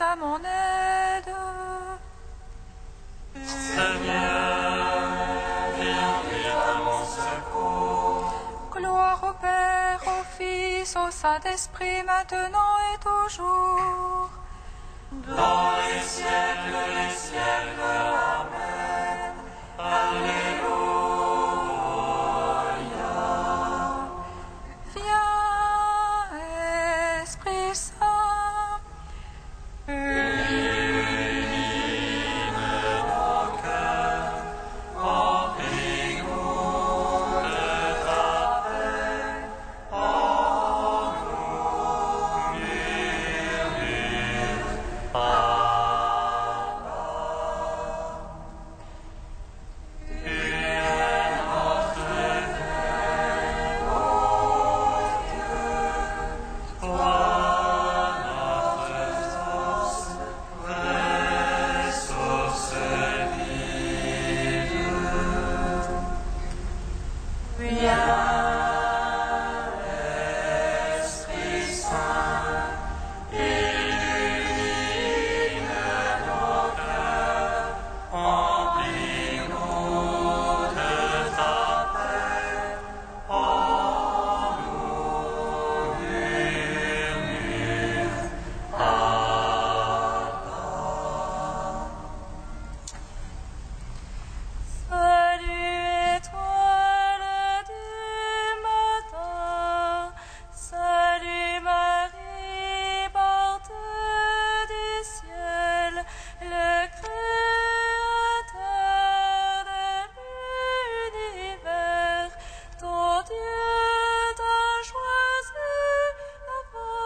à mon aide. Seigneur, viens vite à mon secours. Gloire au Père, au Fils, au Saint-Esprit, maintenant et toujours. Dans les siècles, Amen. Alléluia. Viens, Esprit Saint, Illumine nos cœurs, remplis-nous de ta paix. En nous murmure Abba. Tu es notre Père, ô Dieu, toi notre source, vraie source vive. Viens, Esprit Saint, illumine nos cœurs, remplis-nous de ta paix. En nous murmure Abba. salut étoile du matin, salut Marie, porte du ciel, le créateur de l'univers, ton Dieu t'a choisi avant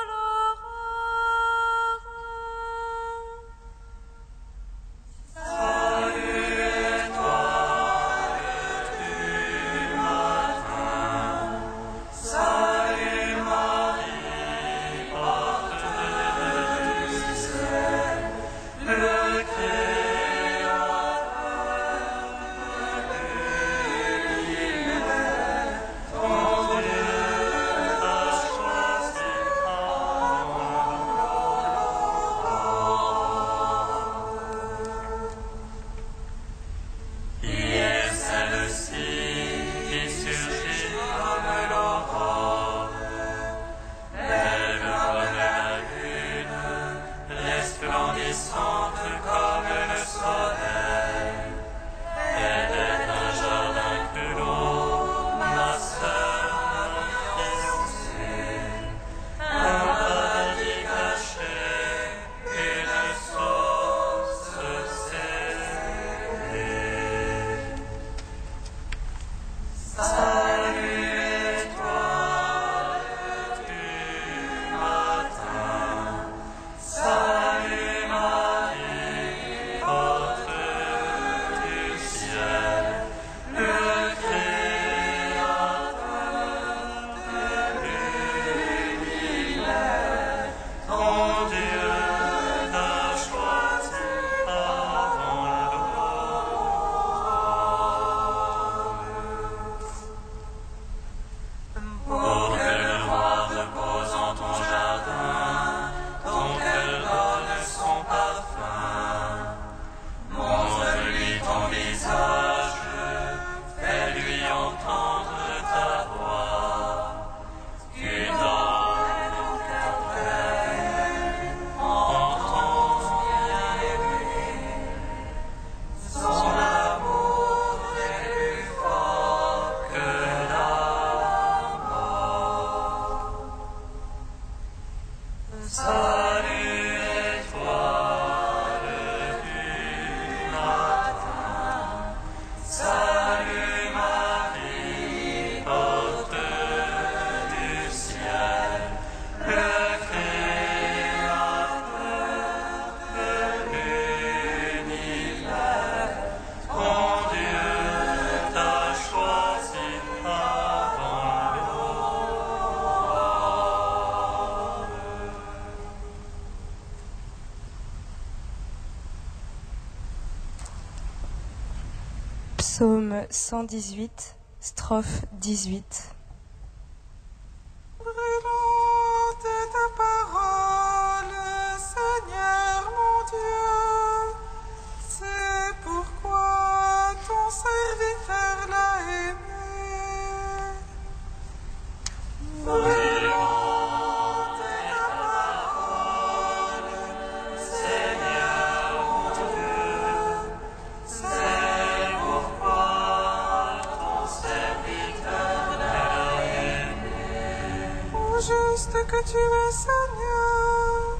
l'aurore. Salut étoile du matin, salut Marie, porte du ciel, le créateur de l'univers, ton Dieu t'a choisi avant l'aurore. Qui est celle-ci qui surgit comme l'aurore, belle comme la lune, resplendissante comme le soleil? Elle est un jardin clos, ma sœur, notre fiancée, un paradis caché, une source scellée. Salut étoile du matin, salut Marie, porte du ciel, le créateur de l'univers, ton Dieu t'a choisi avant l'aurore. Pour que le roi repose en ton jardin, ton cœur donne son parfum. Montre-lui ton visage, fais-lui entendre ta voix. Tu donnes ta paix en ton bien-aimé. Son amour est plus fort que la mort. Salut étoile du matin, salut Marie, porte du ciel, le créateur de l'univers, ton Dieu t'a choisi avant l'aurore. Psaume 118, strophe 18. Brûlante ta parole, Seigneur. Brûlante est ta parole, Seigneur mon Dieu, c'est pourquoi ton serviteur l'a aimé. Ô juste que tu es, Seigneur,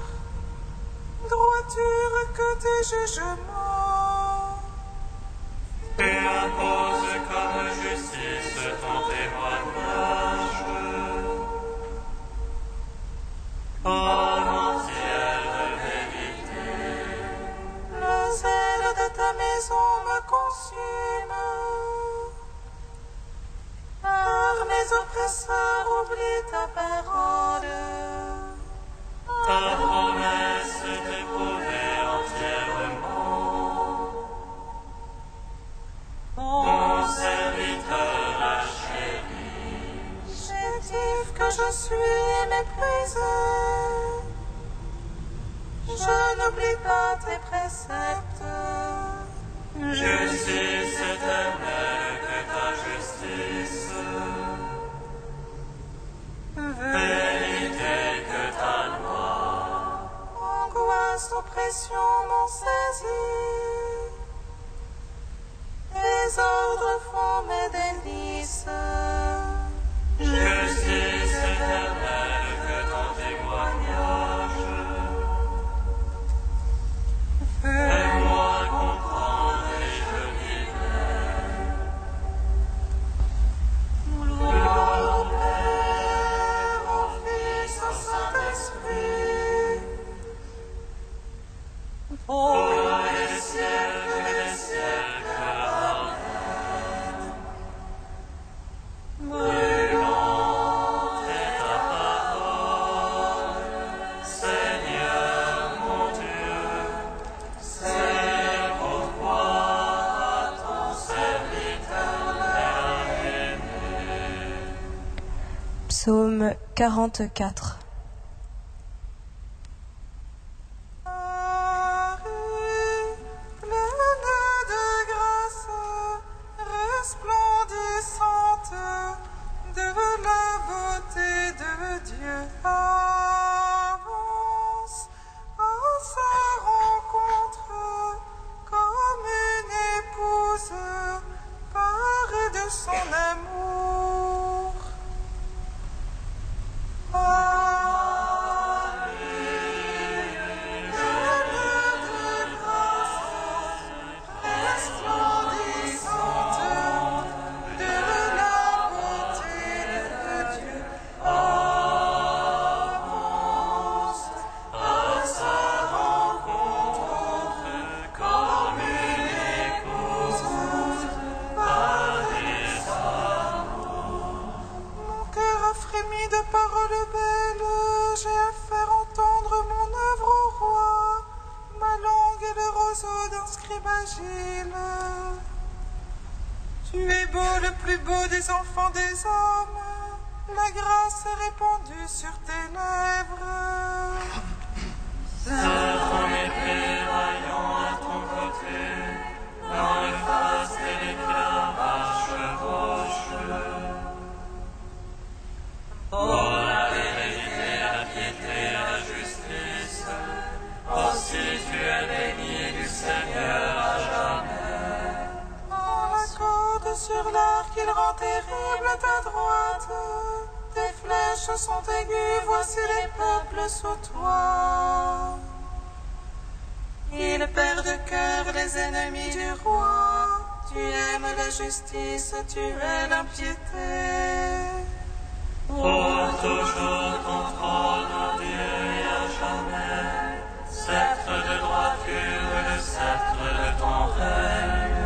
droiture que tes jugements. Tu imposes comme justice ton témoignage. En entière vérité, Le zèle de ta maison me consume. Par mes oppresseurs oublie ta parole. ta promesse est éprouvée entièrement. Mon serviteur l'a chéri. Chétif que je suis méprisé, je n'oublie pas tes préceptes. Justice éternelle que ta justice, vérité que ta loi. Angoisse, oppression m'ont saisi, les ordres font mes délices. Justice éternelle que ton témoignage. Fais-moi comprendre et je vivrai. Gloire au Père, au Fils, au Saint-Esprit. Pour les siècles des siècles. Amen. Brûlante est ta parole, Seigneur mon Dieu, c'est pourquoi ton serviteur l'a aimé. Psaume 44. Marie, pleine de grâce, resplendissante de la beauté de Dieu, avance à sa rencontre comme une épouse parée de son amour. Comme une épouse parée Mon cœur a frémi de paroles belles, j'ai à faire entendre mon œuvre au roi. Ma langue est le roseau d'un scribe agile. Tu es beau, le plus beau des enfants des hommes. La grâce est répandue sur tes lèvres. ton épée vaillant à ton côté, dans le faste et l'éclat à chevauche. Pour la vérité, la piété, la justice, aussi tu es béni du Seigneur à jamais. En la corde sur l'arc, il rend terrible ta droite. Tes flèches sont aiguës, voici les peuples sous toi. Il perd de cœur les ennemis du roi. Tu aimes la justice, tu es l'impiété. Pour toujours ton trône, ô Dieu, et à jamais, sceptre de droiture, le sceptre de ton règne.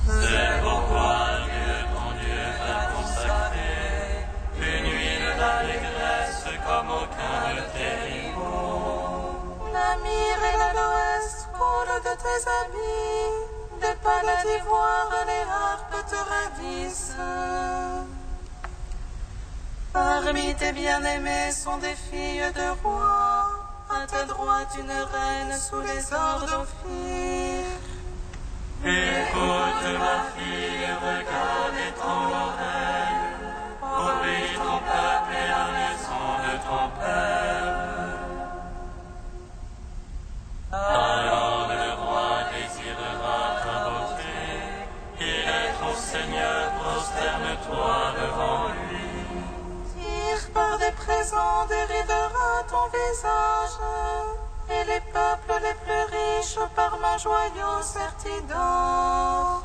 C'est pourquoi Dieu, ton Dieu, t'a consacré une huile d'allégresse comme aucun de tes rivaux. La myrrhe et l'aloès coulent de tes habits. Des palais d'ivoire, les harpes te ravissent. Parmi tes bien-aimés sont des filles de rois. À ta droite une reine sous les ors d'Ophir. Écoute ma fille, regarde et tends l'oreille. visage, et les peuples les plus riches par ma joyaux sertis d'or.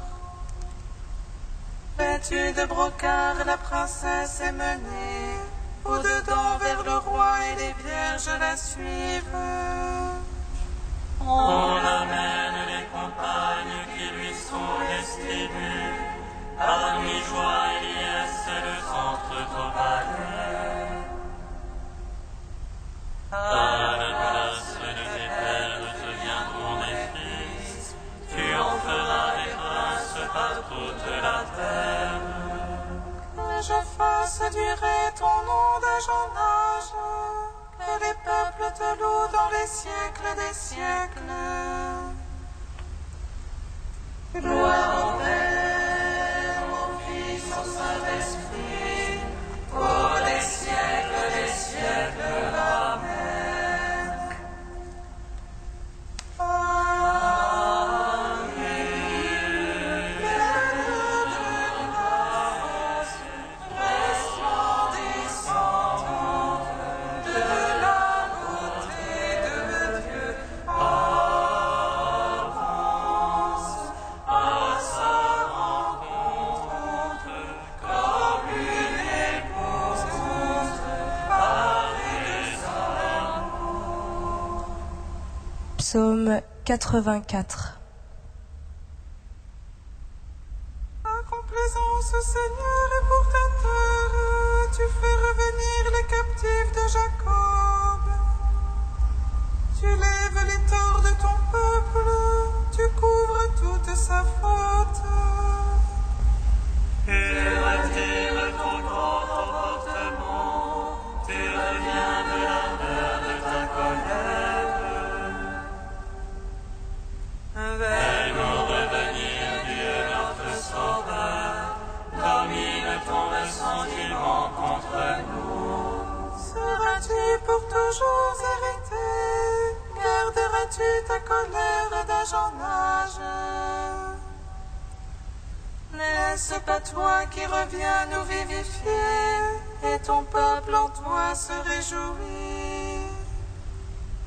Vêtue de brocart, la princesse est menée au-dedans vers le roi et les vierges la suivent. On amène les compagnes qui lui sont destinées, parmi joie et liesse, elles entrent au palais. À la place de tes pères te viendront des fils, tu en feras des princes par toute la terre. Que je fasse durer ton nom d'âge en âge, que les peuples te louent dans les siècles des siècles. Gloire au Père, au Fils, au Saint-Esprit, pour les siècles des siècles. Amen. Psaume 84. À complaisance, Seigneur, et pour ta terre, tu fais revenir les captifs de Jacob. Tu lèves les torts de ton peuple, tu couvres toute sa faute. Tu retires ton grand emportement, tu reviens de l'ardeur de ta colère. Fais-nous revenir, Dieu notre Sauveur, domine ton ressentiment contre nous. Seras-tu pour toujours hérité? Garderas-tu ta colère d'âge en âge? N'est-ce pas toi qui reviens nous vivifier, et ton peuple en toi se réjouit?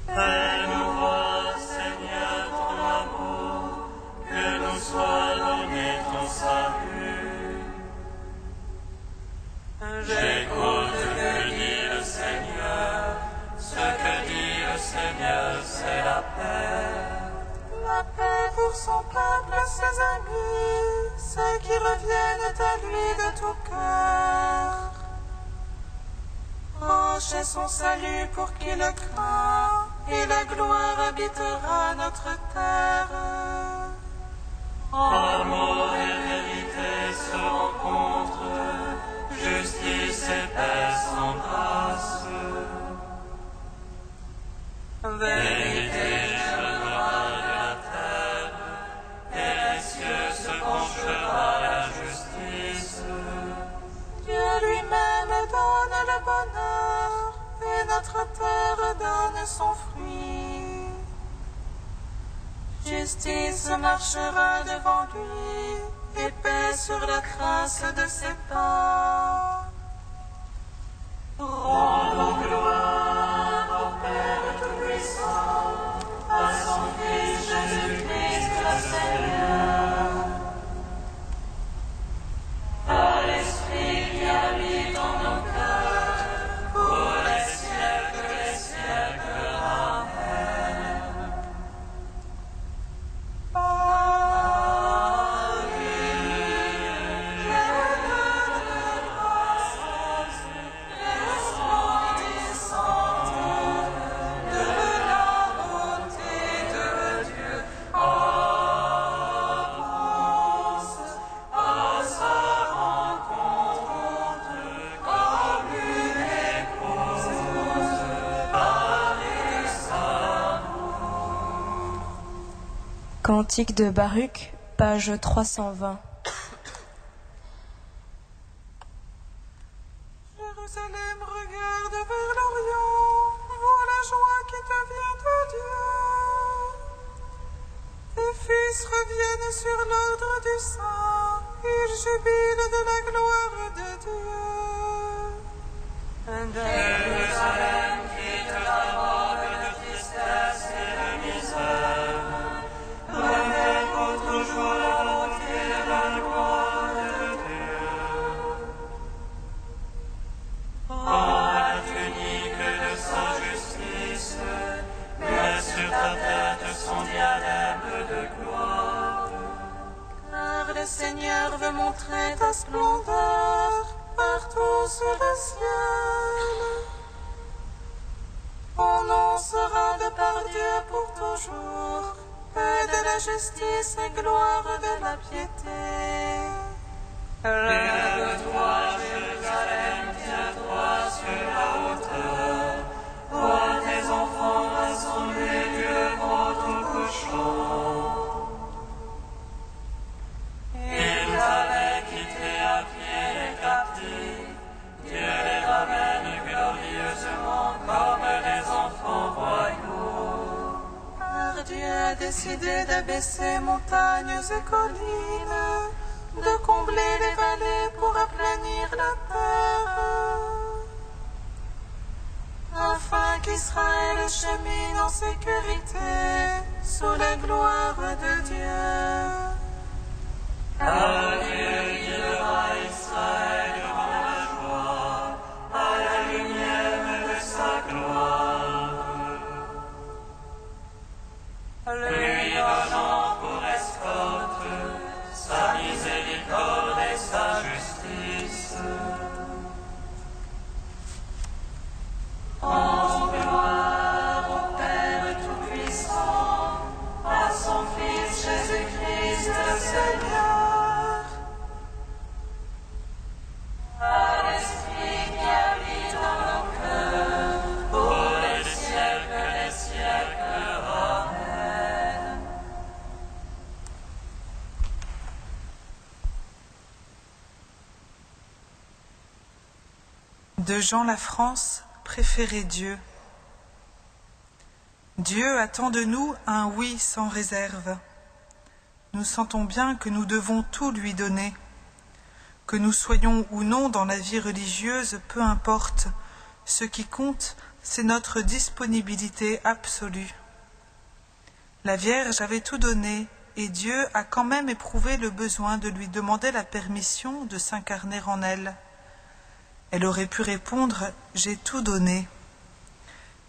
Fais-nous voir, Seigneur, ton amour, que nous soit donné ton salut. J'écoute que dit le Seigneur, ce que dit le Seigneur, c'est la paix. La paix pour son peuple, ses amis, ceux qui reviennent à lui de tout cœur. Roche est son salut pour qui le craint, et la gloire habitera notre terre. Amour et vérité se rencontrent, justice et paix s'embrassent. Vérité jeûnera de la terre, et les cieux se penchera à la justice. Dieu lui-même donne le bonheur, et notre terre donne son fruit. Justice marchera devant lui, et paix sur la trace de ses pas. Rendons gloire au Père Tout-Puissant, à son Fils Jésus-Christ le Seigneur, à l'Esprit qui habite en nos cœurs, pour les siècles des siècles. Amen. Cantique de Baruch, page 320. Jérusalem, regarde vers l'Orient, vois la joie qui te vient de Dieu. Tes fils reviennent sur l'ordre du Saint, ils jubilent de la gloire de Dieu. Jérusalem qui te splendeur partout sur le ciel. Ton nom sera de par Dieu pour toujours, paix de la justice et gloire de la piété. Lève-toi, Jérusalem, tiens-toi sur la hauteur. Vois tes enfants rassemblés du levant au couchant. Ils avaient quitté à pied les captifs. Dieu les ramène glorieusement comme des enfants royaux. Car Dieu a décidé d'abaisser montagnes et collines, de combler les vallées pour aplanir la terre, afin qu'Israël chemine en sécurité sous la gloire de Dieu. À Dieu guidera Israël dans la joie, à la lumière de sa gloire. Lui donnant pour escorte sa miséricorde et sa justice. En gloire au Père Tout-Puissant, à son Fils Jésus-Christ le Seigneur, à l'Esprit qui habite dans nos cœurs, pour les siècles des siècles. Amen. De Jean Lafrance, préféré Dieu. Dieu attend de nous un oui sans réserve. Nous sentons bien que nous devons tout lui donner. Que nous soyons ou non dans la vie religieuse, peu importe. Ce qui compte, c'est notre disponibilité absolue. La Vierge avait tout donné, et Dieu a quand même éprouvé le besoin de lui demander la permission de s'incarner en elle. Elle aurait pu répondre « J'ai tout donné ».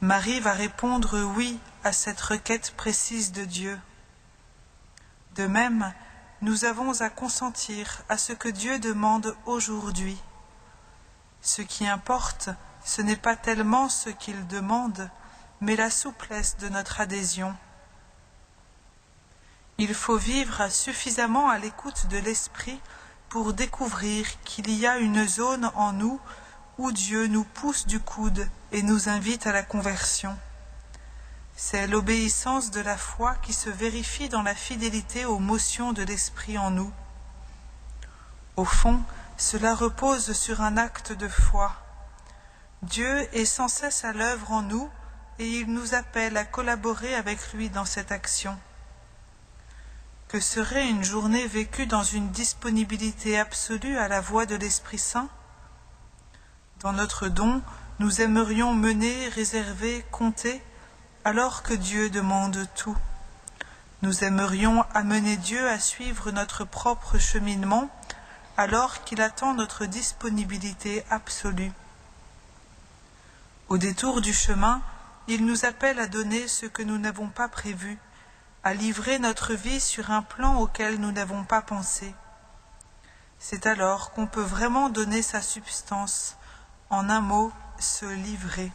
Marie va répondre « Oui » à cette requête précise de Dieu. De même, nous avons à consentir à ce que Dieu demande aujourd'hui. Ce qui importe, ce n'est pas tellement ce qu'il demande, mais la souplesse de notre adhésion. Il faut vivre suffisamment à l'écoute de l'Esprit pour découvrir qu'il y a une zone en nous où Dieu nous pousse du coude et nous invite à la conversion. C'est l'obéissance de la foi qui se vérifie dans la fidélité aux motions de l'Esprit en nous. Au fond, cela repose sur un acte de foi. Dieu est sans cesse à l'œuvre en nous et il nous appelle à collaborer avec lui dans cette action. Que serait une journée vécue dans une disponibilité absolue à la voix de l'Esprit Saint? Dans notre don, nous aimerions mener, réserver, compter, alors que Dieu demande tout. Nous aimerions amener Dieu à suivre notre propre cheminement, alors qu'il attend notre disponibilité absolue. Au détour du chemin, il nous appelle à donner ce que nous n'avons pas prévu, à livrer notre vie sur un plan auquel nous n'avons pas pensé. C'est alors qu'on peut vraiment donner sa substance, en un mot, se livrer.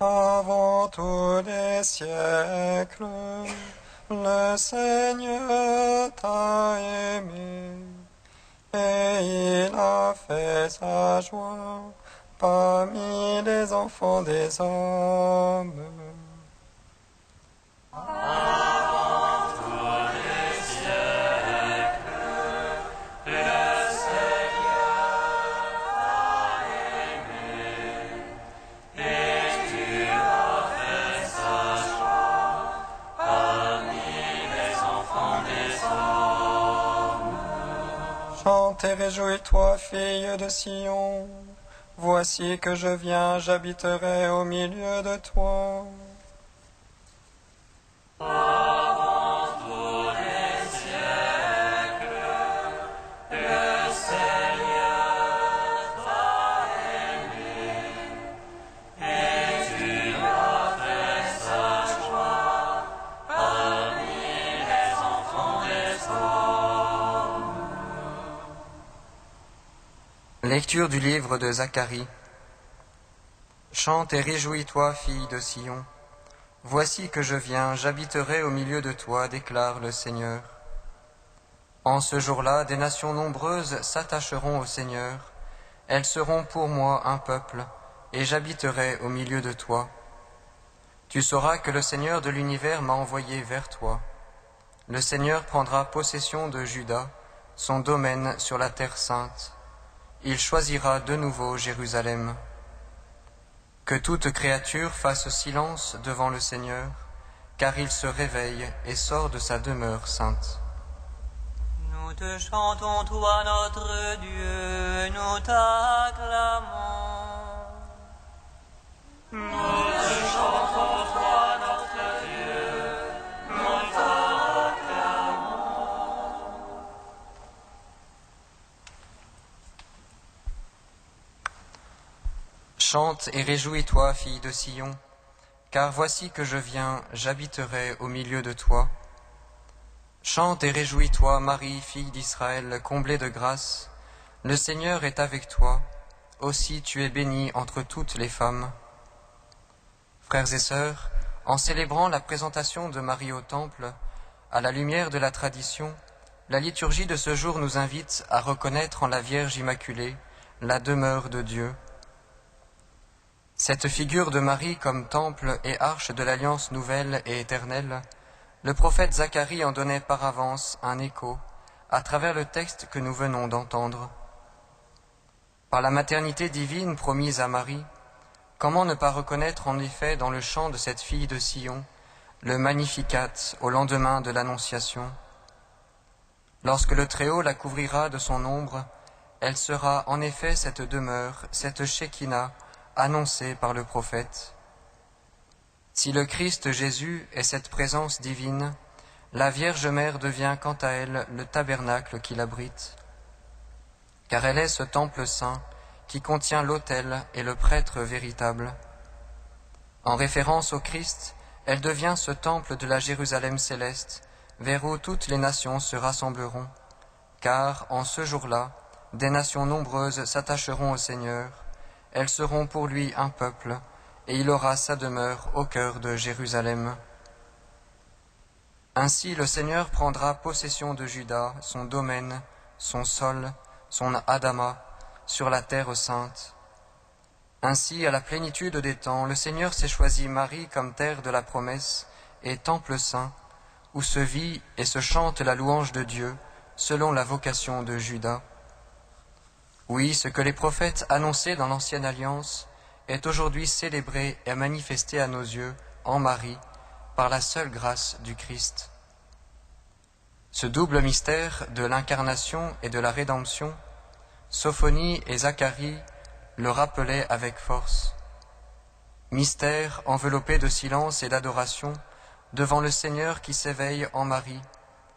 Avant tous les siècles, le Seigneur t'a aimé, et il a fait sa joie parmi les enfants des hommes. Avant tous les siècles, le Seigneur t'a aimé, et tu as fait sa joie parmi les enfants des hommes. Chante et réjouis-toi, fille de Sion. Voici que je viens, j'habiterai au milieu de toi. Avant tous les siècles, le Seigneur t'a aimé, et tu as fait sa joie parmi les enfants des hommes. Lecture du livre de Zacharie. Chante et réjouis-toi, fille de Sion. Voici que je viens, j'habiterai au milieu de toi, déclare le Seigneur. En ce jour-là, des nations nombreuses s'attacheront au Seigneur. Elles seront pour moi un peuple, et j'habiterai au milieu de toi. Tu sauras que le Seigneur de l'univers m'a envoyé vers toi. Le Seigneur prendra possession de Juda, son domaine sur la terre sainte. Il choisira de nouveau Jérusalem. Que toute créature fasse silence devant le Seigneur, car il se réveille et sort de sa demeure sainte. Nous te chantons, toi notre Dieu, nous t'acclamons. Nous te chantons, toi notre Dieu, nous t'acclamons. Chante et réjouis-toi, fille de Sion, car voici que je viens, j'habiterai au milieu de toi. Chante et réjouis-toi, Marie, fille d'Israël, comblée de grâce. Le Seigneur est avec toi, aussi tu es bénie entre toutes les femmes. Frères et sœurs, en célébrant la présentation de Marie au Temple, à la lumière de la tradition, la liturgie de ce jour nous invite à reconnaître en la Vierge Immaculée la demeure de Dieu. Cette figure de Marie comme temple et arche de l'alliance nouvelle et éternelle, le prophète Zacharie en donnait par avance un écho à travers le texte que nous venons d'entendre. Par la maternité divine promise à Marie, comment ne pas reconnaître en effet dans le chant de cette fille de Sion le Magnificat au lendemain de l'Annonciation. Lorsque le Très-Haut la couvrira de son ombre, elle sera en effet cette demeure, cette Shekinah, annoncée par le prophète. Si le Christ Jésus est cette présence divine, la Vierge Mère devient quant à elle le tabernacle qui l'abrite, car elle est ce temple saint qui contient l'autel et le prêtre véritable. En référence au Christ, elle devient ce temple de la Jérusalem céleste, vers où toutes les nations se rassembleront, car en ce jour-là, des nations nombreuses s'attacheront au Seigneur. Elles seront pour lui un peuple, et il aura sa demeure au cœur de Jérusalem. Ainsi le Seigneur prendra possession de Juda, son domaine, son sol, son Adama, sur la terre sainte. Ainsi, à la plénitude des temps, le Seigneur s'est choisi Marie comme terre de la promesse et temple saint, où se vit et se chante la louange de Dieu, selon la vocation de Juda. Oui, ce que les prophètes annonçaient dans l'Ancienne Alliance est aujourd'hui célébré et manifesté à nos yeux en Marie par la seule grâce du Christ. Ce double mystère de l'incarnation et de la rédemption, Sophonie et Zacharie le rappelaient avec force. Mystère enveloppé de silence et d'adoration devant le Seigneur qui s'éveille en Marie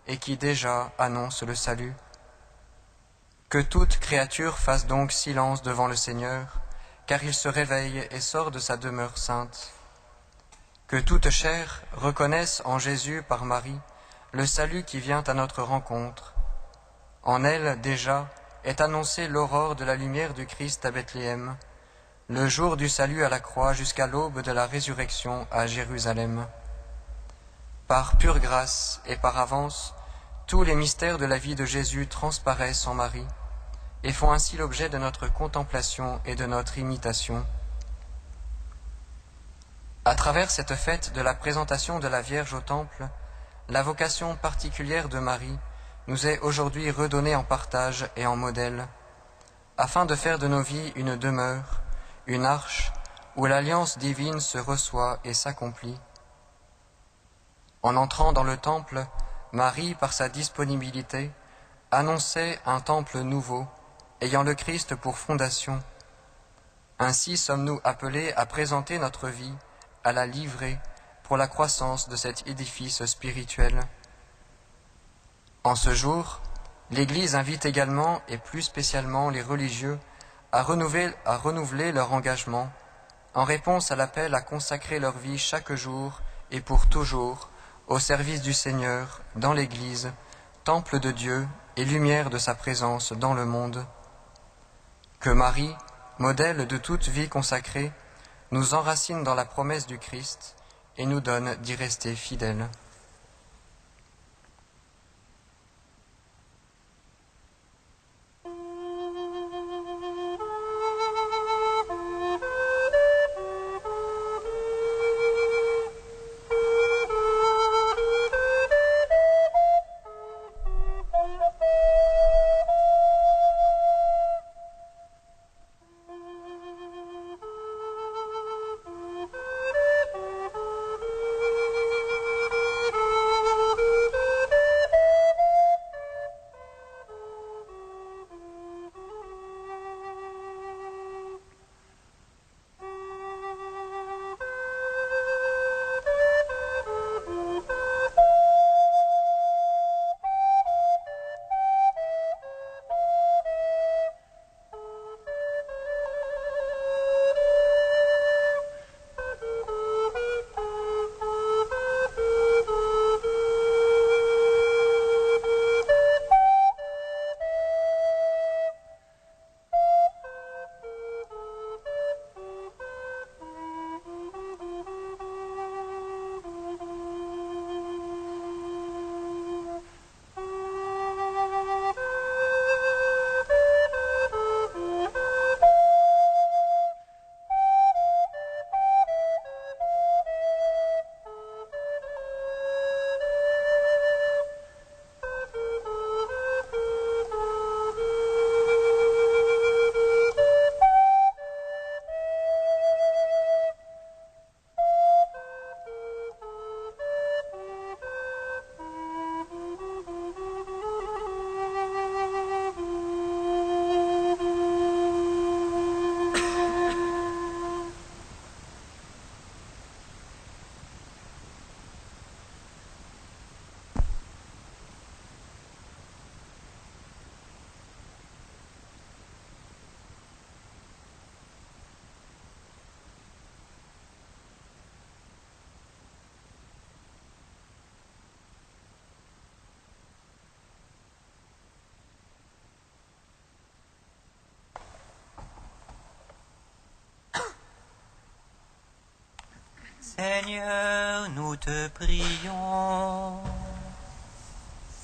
et qui déjà annonce le salut. Que toute créature fasse donc silence devant le Seigneur, car il se réveille et sort de sa demeure sainte. Que toute chair reconnaisse en Jésus par Marie le salut qui vient à notre rencontre. En elle, déjà, est annoncée l'aurore de la lumière du Christ à Bethléem, le jour du salut à la croix jusqu'à l'aube de la résurrection à Jérusalem. Par pure grâce et par avance, tous les mystères de la vie de Jésus transparaissent en Marie et font ainsi l'objet de notre contemplation et de notre imitation. À travers cette fête de la présentation de la Vierge au Temple, la vocation particulière de Marie nous est aujourd'hui redonnée en partage et en modèle, afin de faire de nos vies une demeure, une arche où l'alliance divine se reçoit et s'accomplit. En entrant dans le temple, Marie, par sa disponibilité, annonçait un temple nouveau, ayant le Christ pour fondation. Ainsi sommes-nous appelés à présenter notre vie, à la livrer pour la croissance de cet édifice spirituel. En ce jour, l'Église invite également, et plus spécialement les religieux, à renouveler leur engagement, en réponse à l'appel à consacrer leur vie chaque jour et pour toujours au service du Seigneur dans l'Église, temple de Dieu et lumière de sa présence dans le monde. Que Marie, modèle de toute vie consacrée, nous enracine dans la promesse du Christ et nous donne d'y rester fidèles. Seigneur, nous te prions.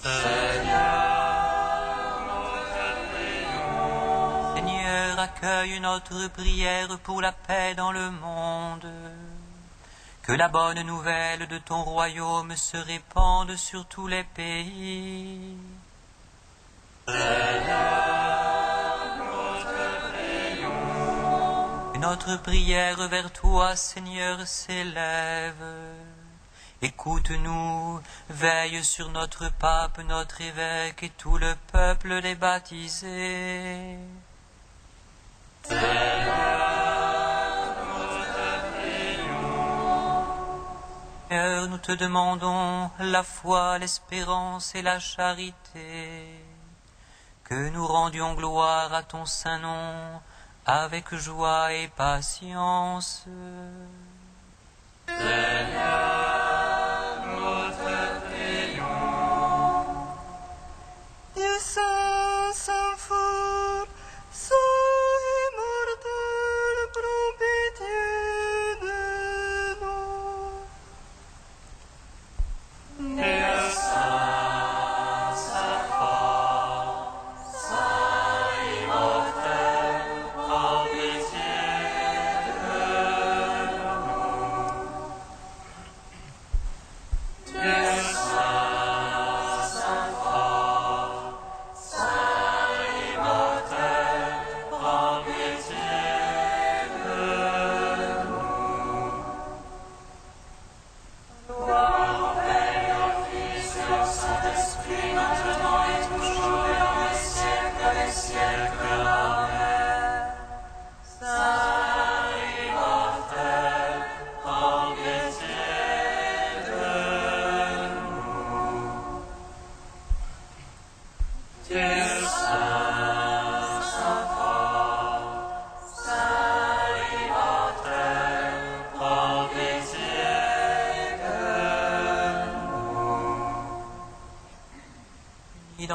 Seigneur, accueille notre prière pour la paix dans le monde. Que la bonne nouvelle de ton royaume se répande sur tous les pays. Notre prière vers toi, Seigneur, s'élève. Écoute-nous, veille sur notre pape, notre évêque et tout le peuple des baptisés. Seigneur, nous te demandons la foi, l'espérance et la charité. Que nous rendions gloire à ton saint nom, avec joie et patience. Seigneur, nous te prions. Dieu saint, saint fort, saint immortel,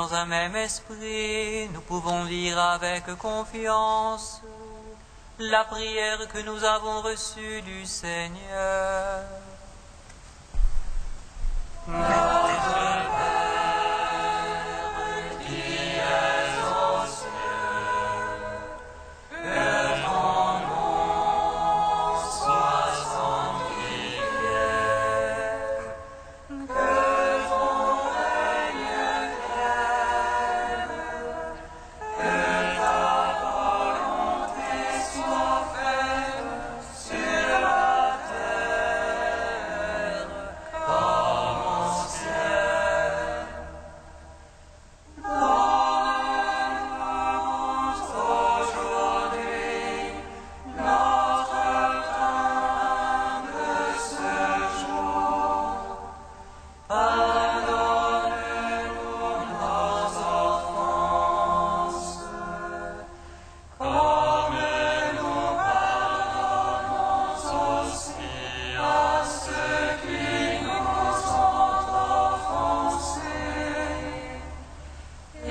dans un même esprit, nous pouvons dire avec confiance la prière que nous avons reçue du Seigneur. Notre Père, qui es aux cieux, que ton nom soit sanctifié, que ton règne vienne, que ta volonté soit faite sur la terre comme au ciel. Donne-nous aujourd'hui notre pain de ce jour. Pardonne-nous nos offenses, comme nous pardonnons aussi à ceux qui nous ont offensés. Et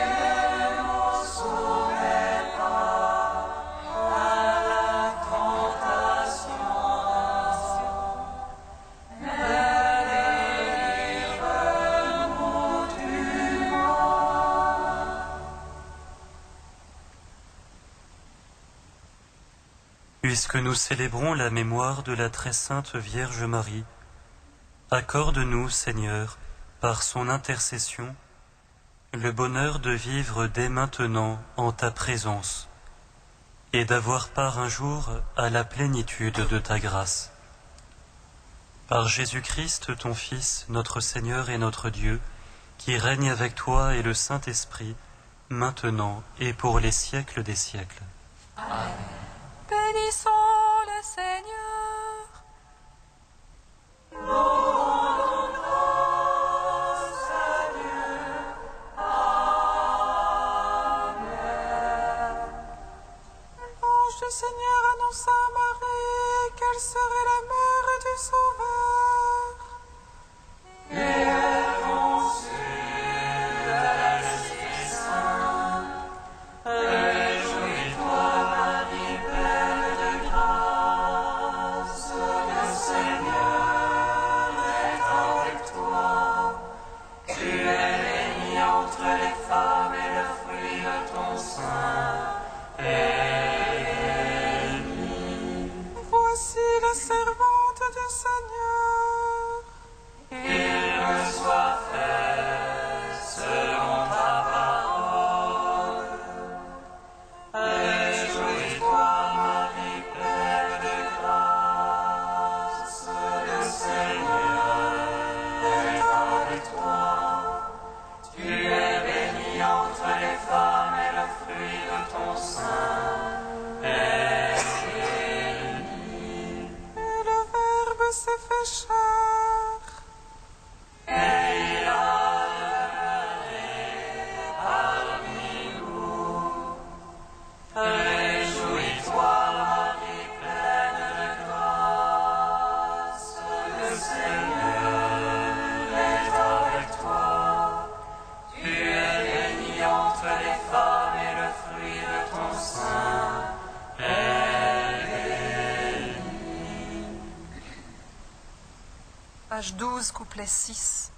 ne nous soumets pas à la tentation, mais délivre-nous du mal. Puisque nous célébrons la mémoire de la très sainte Vierge Marie, accorde-nous, Seigneur, par son intercession, le bonheur de vivre dès maintenant en ta présence et d'avoir part un jour à la plénitude de ta grâce. Par Jésus-Christ, ton Fils, notre Seigneur et notre Dieu, qui règne avec toi et le Saint-Esprit, maintenant et pour les siècles des siècles. Bénissons le Seigneur. L'ange du Seigneur annonça à Marie qu'elle serait la mère du Sauveur. Et elle conçut de l'Esprit Saint. Réjouis-toi, Marie, pleine de grâce, le Seigneur est avec toi. Tu es bénie entre les femmes et le fruit de ton sein est béni. Voici la servante du Seigneur. Qu'il me soit fait selon ta parole. Réjouis-toi, Marie, pleine de grâce, le Seigneur est avec toi. Tu es bénie entre les femmes et le fruit de ton sein est béni. Et le Verbe s'est fait chair. Et il a demeuré parmi nous. Réjouis-toi, Marie, pleine de grâce, le Seigneur est avec toi. Tu es bénie entre les femmes et le fruit de ton sein est béni. Page 12, couplet 6.